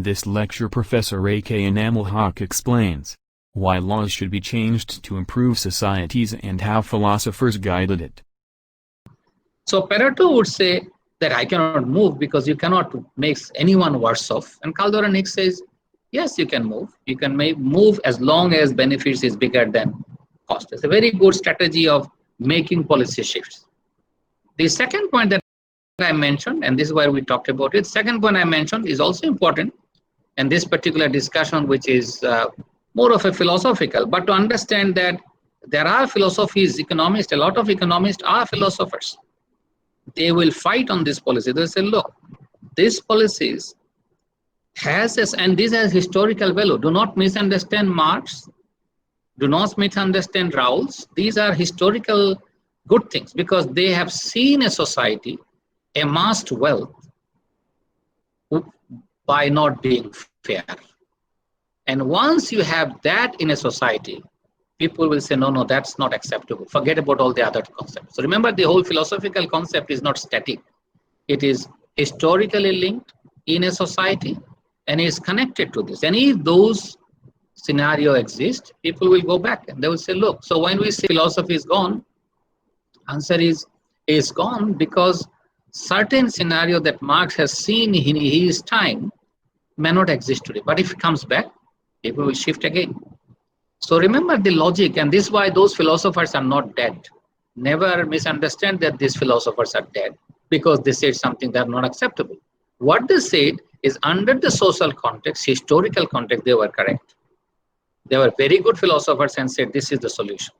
In this lecture, Professor A.K. Enamelhawk explains why laws should be changed to improve societies and how philosophers guided it. So Pareto would say that I cannot move because you cannot make anyone worse off. And Kaldor and Hicks says, yes, you can move. You can move as long as benefits is bigger than cost. It's a very good strategy of making policy shifts. The second point that I mentioned, and this is where we talked about it, second point I mentioned is also important. And this particular discussion, which is more of a philosophical, but to understand that there are philosophies, economists, a lot of economists are philosophers. They will fight on this policy. They say, look, this policies has this, and this has historical value. Do not misunderstand Marx. Do not misunderstand Rawls. These are historical good things because they have seen a society amassed wealth by not being fair. And once you have that in a society, people will say, no, no, that's not acceptable. Forget about all the other concepts. So remember, the whole philosophical concept is not static. It is historically linked in a society and is connected to this. And if those scenarios exist, people will go back and they will say, look, so when we say philosophy is gone, answer is gone because certain scenario that Marx has seen in his time may not exist today. But if it comes back, people will shift again. So remember the logic, and this is why those philosophers are not dead. Never misunderstand that these philosophers are dead because they said something that are not acceptable. What they said is under the social context, historical context, they were correct. They were very good philosophers and said this is the solution.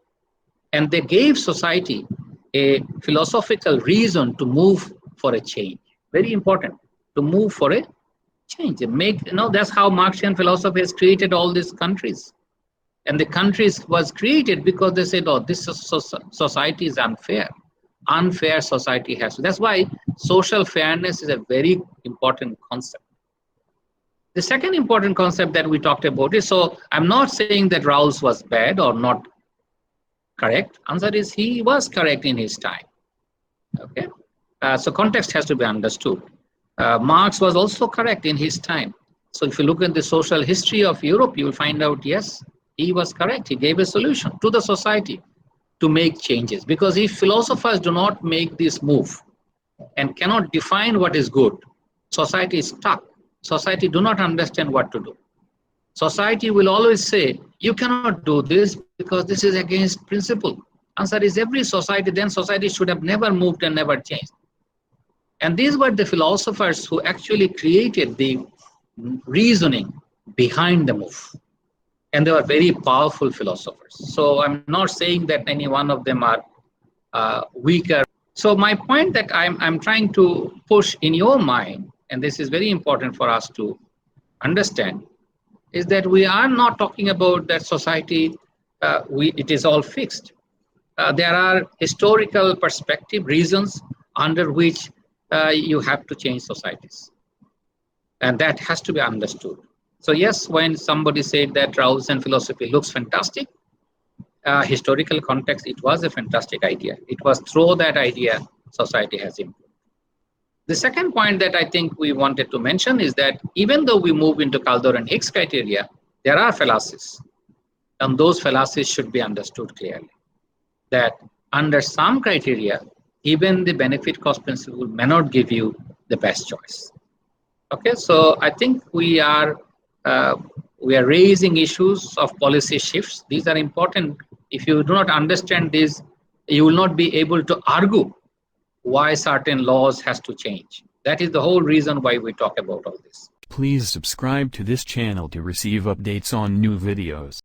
And they gave society a philosophical reason to move for a change. Very important, to move for a change. That's how Marxian philosophy has created all these countries. And the countries was created because they said, oh, this society is unfair. Unfair society has. That's why social fairness is a very important concept. The second important concept that we talked about is, so I'm not saying that Rawls was bad or not correct. Answer is he was correct in his time. Okay. So context has to be understood. Marx was also correct in his time. So if you look at the social history of Europe, you will find out, yes, he was correct. He gave a solution to the society to make changes. Because if philosophers do not make this move and cannot define what is good, society is stuck. Society do not understand what to do. Society will always say, you cannot do this because this is against principle. Answer is every society, then society should have never moved and never changed. And these were the philosophers who actually created the reasoning behind the move. And they were very powerful philosophers. So I'm not saying that any one of them are weaker. So my point that I'm trying to push in your mind, and this is very important for us to understand, is that we are not talking about that society, it is all fixed. There are historical perspective reasons under which you have to change societies. And that has to be understood. So yes, when somebody said that Rawls and philosophy looks fantastic, historical context, it was a fantastic idea. It was through that idea society has improved. The second point that I think we wanted to mention is that even though we move into Kaldor and Hicks criteria, there are fallacies. And those fallacies should be understood clearly. That under some criteria, even the benefit cost principle may not give you the best choice. Okay, so I think we are raising issues of policy shifts. These are important. If you do not understand this, you will not be able to argue why certain laws has to change. That is the whole reason why we talk about all this. Please subscribe to this channel to receive updates on new videos.